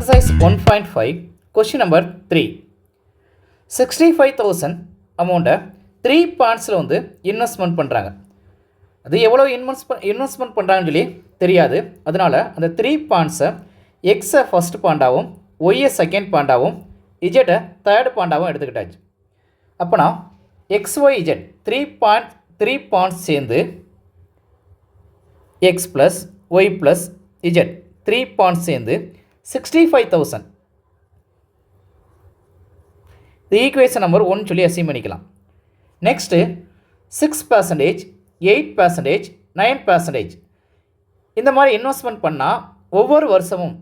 Exercise 1.5, question number 3. 65,000 amount 3 பாண்ட்ஸில் வந்து investment பண்ணுறாங்க. அது எவ்வளோ இன்வெஸ்ட்மெண்ட் பண்ணுறாங்கன்னு சொல்லி தெரியாது. அதனால் அந்த 3 பாண்ட்ஸை எக்ஸை ஃபஸ்ட் பாண்டாகவும் ஒய்யை செகண்ட் பாண்டாகவும் இஜெட்டை தேர்ட் பாண்டாகவும் எடுத்துக்கிட்டாச்சு. அப்போனா XY Z 3 பாண்ட்ஸ் சேர்ந்து x plus y plus z 3 bonds சேர்ந்து 65,000. இது ஈக்குவேஷன் நம்பர் 1 சொல்லி அசீம் பண்ணிக்கலாம். நெக்ஸ்ட்டு 6%, 8%, 9% இந்த மாதிரி இன்வெஸ்ட்மெண்ட் பண்ணால் ஒவ்வொரு வருஷமும்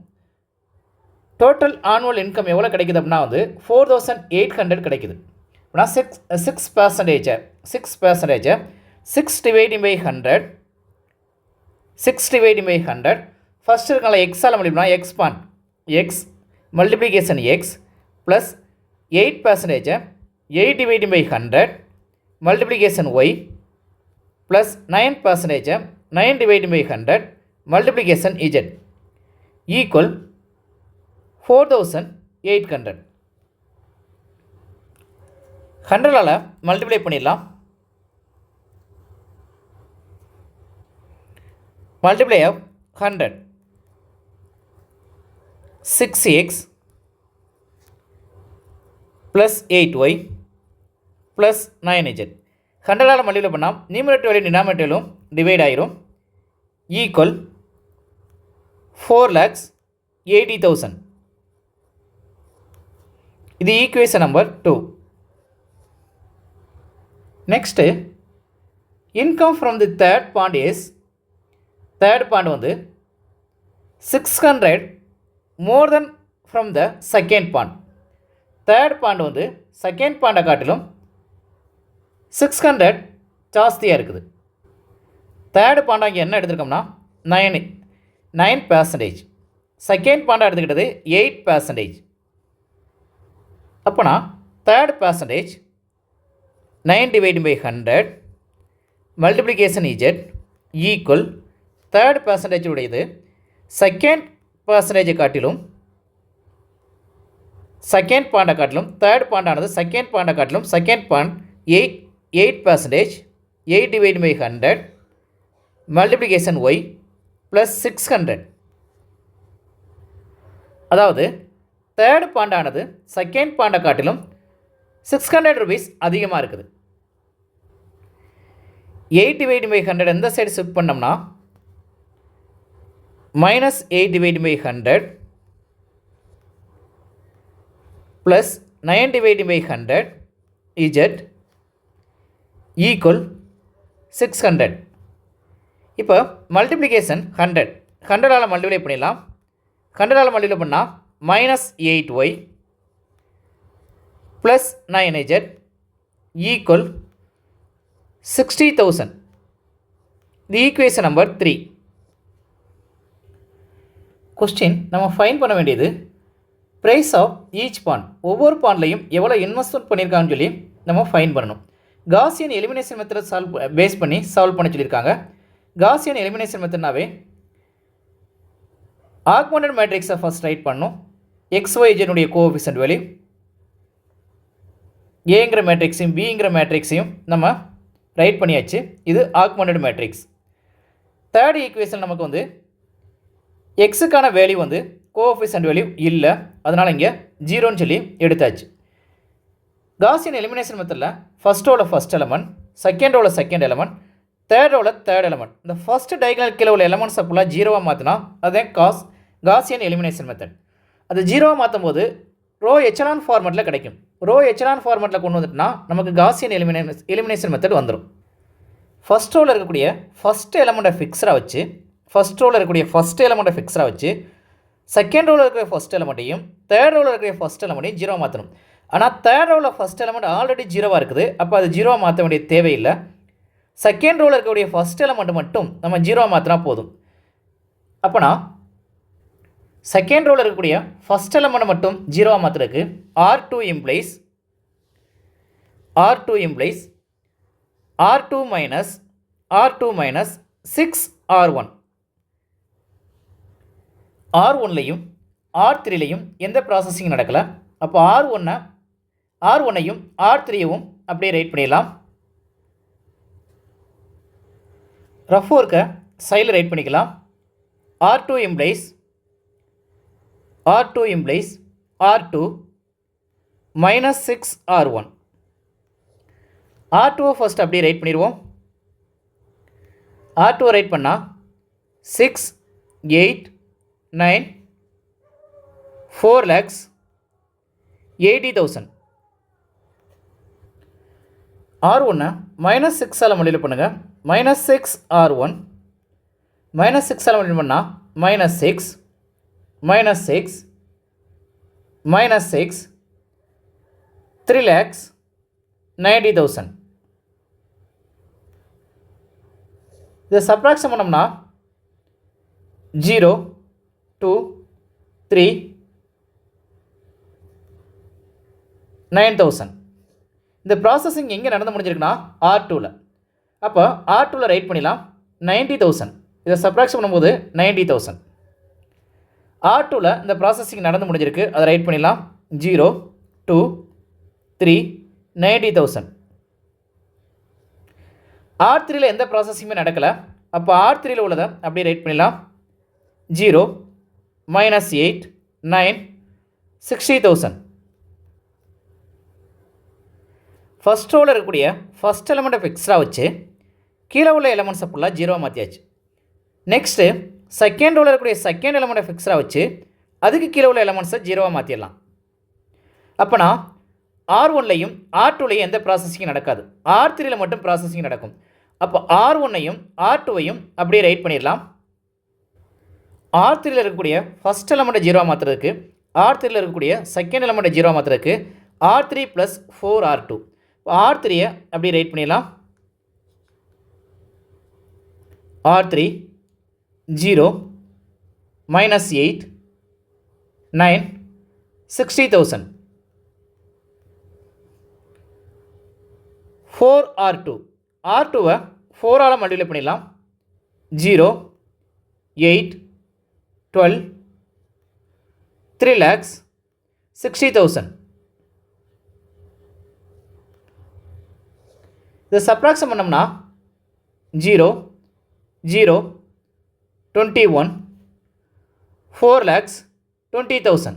டோட்டல் ஆனுவல் இன்கம் எவ்வளோ கிடைக்குது அப்படின்னா வந்து 4,800 கிடைக்குது. அப்படின்னா 6% 6 dividing by 100 6 dividing by 100 first இருக்கனால எக்ஸால் மல்டிப்ளா X bond X multiplication X plus 8% 8 dividing by 100 multiplication Y plus 9% 9 dividing by 100 multiplication Z equal 4,800. 100ஆல் மல்டிப்ளை பண்ணிடலாம். Multiply of 100 6x plus 8y plus 9z. 100ஆல் மல்டிப்ளை பண்ணால் நியூமரேட்டர் வேல்யூ டினாமினேட்டரும் divide ஆகிரும் ஈக்குவல் 4,80,000. இது equation number 2. Next income from the third bond is third bond வந்து 600 more than from the second bond. Third bond வந்து second பாண்டை காட்டிலும் 600 ஜாஸ்தியாக இருக்குது. தேர்டு பாண்டை இங்கே என்ன எடுத்துருக்கோம்னா 9%. செகண்ட் பாண்டை எடுத்துக்கிட்டது 8%. அப்போனா third percentage 9 dividing by 100 multiplication Z equal third percentage உடையது செகண்ட் பர்சன்டேஜை காட்டிலும் செகண்ட் பாண்டை காட்டிலும் தேர்ட் பாண்டானது செகண்ட் பாண்டை காட்டிலும் second bond 8% 8 dividing by 100 multiplication Y plus 600. அதாவது தேர்டு பாண்டானது செகண்ட் பாண்டை காட்டிலும் 600 rupees அதிகமாக இருக்குது. 8 டிவைடிங் பை 100 எந்த சைடு ஷிஃப்ட் பண்ணோம்னா -8 dividing by 100 plus 9 dividing by 100 z equal 600. இப்போ மல்டிப்ளிகேஷன் 100ஆல் மல்டிப்ளை பண்ணிடலாம். 100ஆல் மல்டிப்ளை பண்ணால் -8y ப்ளஸ் 9z ஈக்குவல் 60,000. இது ஈக்குவேஷன் நம்பர் 3. கொஸ்டின் நம்ம ஃபைன் பண்ண வேண்டியது ப்ரைஸ் ஆஃப் ஈச் பாண்ட். ஒவ்வொரு பாண்ட்லையும் எவ்வளோ இன்வெஸ்ட்மெண்ட் பண்ணியிருக்காங்கன்னு சொல்லி நம்ம ஃபைன் பண்ணணும். காசியன் எலிமினேஷன் மெத்தடை பேஸ் பண்ணி சால்வ் பண்ண சொல்லியிருக்காங்க. காசியன் எலிமினேஷன் மெத்தட்னாவே ஆக்மெண்டட் மேட்ரிக்ஸை ஃபஸ்ட் ரைட் பண்ணணும். XYZனுடைய கோஎஃபிஷியன்ட் வேல்யூ ஏங்கிற மேட்ரிக்ஸையும் பிங்கிற மேட்ரிக்ஸையும் நம்ம ரைட் பண்ணியாச்சு. இது ஆக்மெண்டட் மேட்ரிக்ஸ். தேர்ட் ஈக்குவேஷன் நமக்கு வந்து எக்ஸுக்கான வேல்யூ வந்து கோஎஃபிஷியன்ட் வேல்யூ இல்லை, அதனால் இங்கே 0ன்னு சொல்லி எடுத்தாச்சு. காசியன் எலிமினேஷன் மெத்தடில் ஃபஸ்ட் ரோவில் ஃபஸ்ட் எலமெண்ட், செகண்ட் ரோவில் செகண்ட் எலமெண்ட், தேர்ட் ரோவில் தேர்ட் எலமெண்ட். இந்த ஃபஸ்ட் டயகனல் கீழே உள்ள எலமெண்ட்ஸை ஃபுல்லாக 0வாக மாற்றினா அதுதான் காசியன் எலிமினேஷன் மெத்தட். அது 0வாக மாற்றும் போது ரோ எச்சலான் ஃபார்மெட்டில் கிடைக்கும். ரோ எச்சலான் ஃபார்மெட்டில் கொண்டு வந்துட்டுனா நமக்கு காசியன் எலிமினேஷன் மெத்தட் வந்துடும். ஃபஸ்ட் ரோவில் இருக்கக்கூடிய ஃபஸ்ட் எலமெண்ட்டை ஃபிக்ஸராக வச்சு செகண்ட் ரோவில் இருக்கிற ஃபஸ்ட் எலமெண்ட்டையும் தேர்ட் ரோவில் இருக்கிற ஃபஸ்ட் எலமெண்ட்டையும் 0 மாற்றணும். ஆனால் தேர்ட் ரோவில் ஃபஸ்ட் எலமெண்ட் ஆல்ரெடி 0வாக இருக்குது, அப்போ அது 0வாக மாற்ற வேண்டிய தேவையில்லை. செகண்ட் ரோவில் இருக்கக்கூடிய ஃபஸ்ட் எலமெண்ட் மட்டும் நம்ம 0வாக மாற்றினா போதும். அப்போனா செகண்ட் ரோவில் இருக்கக்கூடிய ஃபஸ்ட் எலமெண்ட் மட்டும் 0வாக மாற்றுறதுக்கு R2 implies R2 minus 6R1. R1லையும் R3லையும் எந்த ப்ராசஸிங் நடக்கலை. அப்போ R1ஐயும் R3யவும் அப்படியே ரைட் பண்ணிடலாம். ரஃப் ஒர்க்கை சைடில் ரைட் பண்ணிக்கலாம். R2 implies R2 minus 6 R1. R2 first அப்படியே ரைட் பண்ணிடுவோம். R2 ரைட் பண்ணால் 6 8 9 4,80,000. R1 மைனஸ் 6ஆல் மல்டிப்ளை பண்ணுங்கள். மைனஸ் 6 R1 மைனஸ் 6ஆல் மல்டிப்ளை பண்ணால் மைனஸ் 6 3,90,000. இதை சப்ராக்ஷன் பண்ணோம்னா 0 2 3 9,000. இந்த ப்ராசஸிங் எங்கே நடந்து முடிஞ்சிருக்குன்னா R2வில். அப்போ R2வில் ரைட் பண்ணிடலாம் 90,000. இதை சப்ராக்ஷன் பண்ணும்போது 90,000. R2வில் இந்த ப்ராசஸிங் நடந்து முடிஞ்சிருக்கு, அதை ரைட் பண்ணிடலாம் 0 2 3 90,000. R3யில் எந்த ப்ராசஸிங்குமே நடக்கலை. அப்போ R3யில் உள்ளதை அப்படியே ரைட் பண்ணிடலாம் 0 minus 8 9 60,000. ஃபஸ்ட் ரோவில் இருக்கக்கூடிய ஃபஸ்ட் எலமெண்ட்டை ஃபிக்ஸ்டாக வச்சு கீழே உள்ள எலமெண்ட்ஸை ஃபுல்லாக 0 மாற்றியாச்சு. நெக்ஸ்ட்டு செகண்ட் ரோவில் இருக்கக்கூடிய செகண்ட் எலமெண்ட்டை ஃபிக்ஸ்டாக வச்சு அதுக்கு கீழே உள்ள எலமெண்ட்ஸை 0 மாற்றிடலாம். அப்போனா R1லையும் R2லையும் எந்த ப்ராசஸிங் நடக்காது, R3யில் மட்டும் ப்ராசஸிங் நடக்கும். அப்போ R1ஐயும் R2ஐயும் அப்படியே ரைட் பண்ணிடலாம். R3யில் இருக்கக்கூடிய ஃபஸ்ட் எலமெண்ட்டை 0 மாற்றுறதுக்கு, R3யில் இருக்கக்கூடிய செகண்ட் எலமெண்ட்டை 0 மாற்றுறதுக்கு R3 + 4R2. R3யை அப்படியே ரைட் பண்ணிடலாம். R3 0 minus 8 9 60,000. 4R2. R2வை 4ஆல் மல்டிப்ளை பண்ணிடலாம் 0 8 12 3,60,000. இதை சப்ராக்ஷன் பண்ணோம்னா 0 0 21 4,20,000.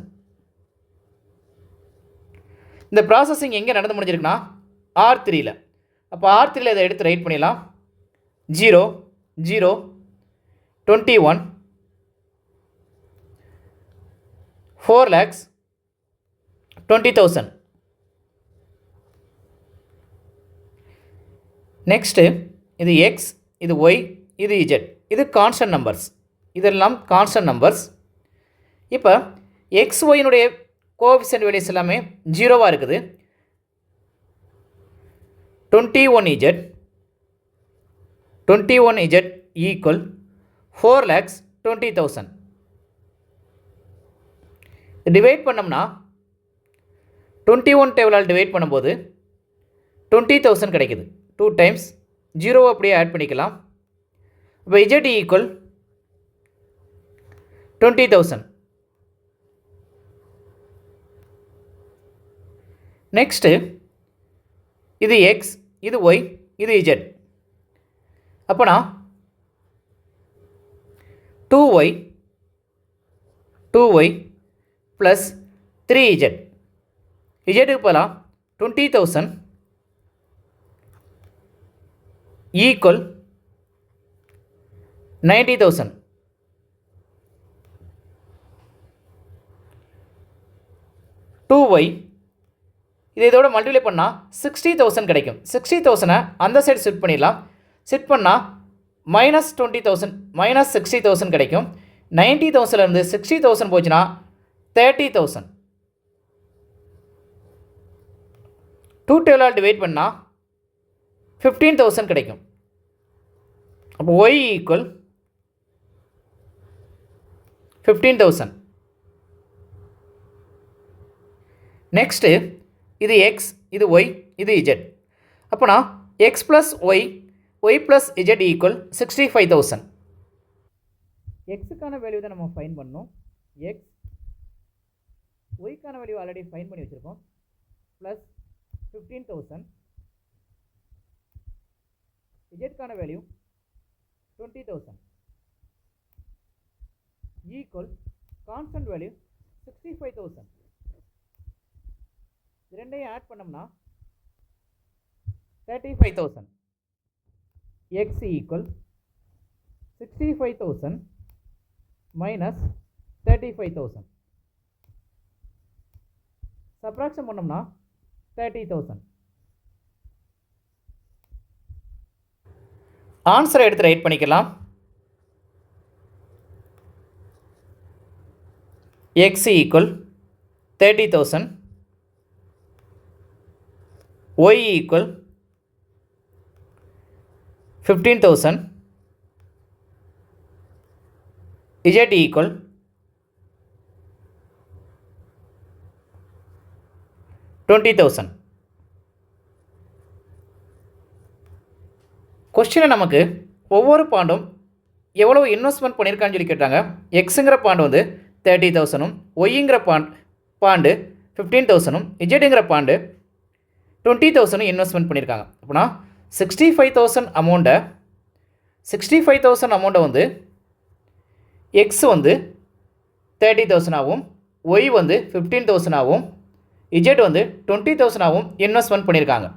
இந்த ப்ராசஸிங் எங்கே நடந்து முடிஞ்சிருக்குன்னா R3யில். அப்போ R3யில் இதை எடுத்து ரைட் பண்ணிடலாம் 0 0 21 4,20,000. நெக்ஸ்ட்டு இது X, இது Y, இது Z. இது கான்ஸ்டன்ட் நம்பர்ஸ். இதெல்லாம் கான்ஸ்டன்ட் நம்பர்ஸ். இப்போ எக்ஸ் ஒயினுடைய கோஎஃபிஷியன்ட் வேல்யூஸ் எல்லாமே 0வாக இருக்குது. 21Z equal 4,20,000. டிவைட் பண்ணோம்னா 21 டேபிளால் டிவைட் பண்ணும்போது 20,000 கிடைக்குது. 2 டைம்ஸ் 0 அப்படியே ஆட் பண்ணிக்கலாம். இப்போ Z ஈக்குவல் 20,000. நெக்ஸ்ட்டு இது X, இது Y, இது Z. அப்போனா 2Y ப்ளஸ் 3Z. இஜெட்டுக்கு போகலாம் 20,000 ஈக்குவல் 90,000. இதை இதோட மல்டிப்ளை பண்ணால் 60,000 கிடைக்கும். 60,000 அந்த சைடு ஷிஃப்ட் பண்ணிடலாம். ஷிஃப்ட் பண்ணால் -20,000 -60,000 கிடைக்கும். 90,000லேருந்து 60,000 போச்சுன்னா 30,000. 2 டேபிளால் டிவைட் பண்ணால் 15,000 கிடைக்கும். அப்போ Y ஈக்குவல் 15,000. நெக்ஸ்ட்டு இது X, இது Y, இது Z. அப்போனா X ப்ளஸ் Y, Y ப்ளஸ் Z ஈக்குவல் 65,000. எக்ஸுக்கான வேல்யூ தான் நம்ம ஃபைன் பண்ணோம். X ஒய்க்கான வேல்யூ ஆல்ரெடி ஃபைன் பண்ணி வச்சுருக்கோம். ப்ளஸ் 15,000. இஜெட்கான வேல்யூ 20,000 ஈக்குவல் கான்ஸ்டன்ட் வேல்யூ 65,000. இரண்டையும் ஆட் பண்ணோம்னா 35,000. X equal 65,000 minus 35,000. சப்ராக்ஷன் பண்ணோம்னா 30,000. ஆன்சரை எடுத்து ரைட் பண்ணிக்கலாம். X equal 30,000, y equal 15,000, z equal 20,000. கொஸ்டினை நமக்கு ஒவ்வொரு பாண்டும் எவ்வளோ இன்வெஸ்ட்மெண்ட் பண்ணியிருக்கான்னு சொல்லி கேட்டாங்க. எக்ஸுங்கிற பாண்டு வந்து 30,000, ஒய்ங்கிற பாண்டு 15,000, இஜெட்டுங்கிற பாண்டு 20,000 இன்வெஸ்ட்மெண்ட் பண்ணியிருக்காங்க. அப்படின்னா 65,000 அமௌண்ட்டை வந்து எக்ஸ் வந்து 30,000 ஆகும், ஒய் வந்து 15,000 ஆகும், இஜெட் வந்து 20,000 ஆகும் இன்வெஸ்ட்மெண்ட் பண்ணியிருக்காங்க.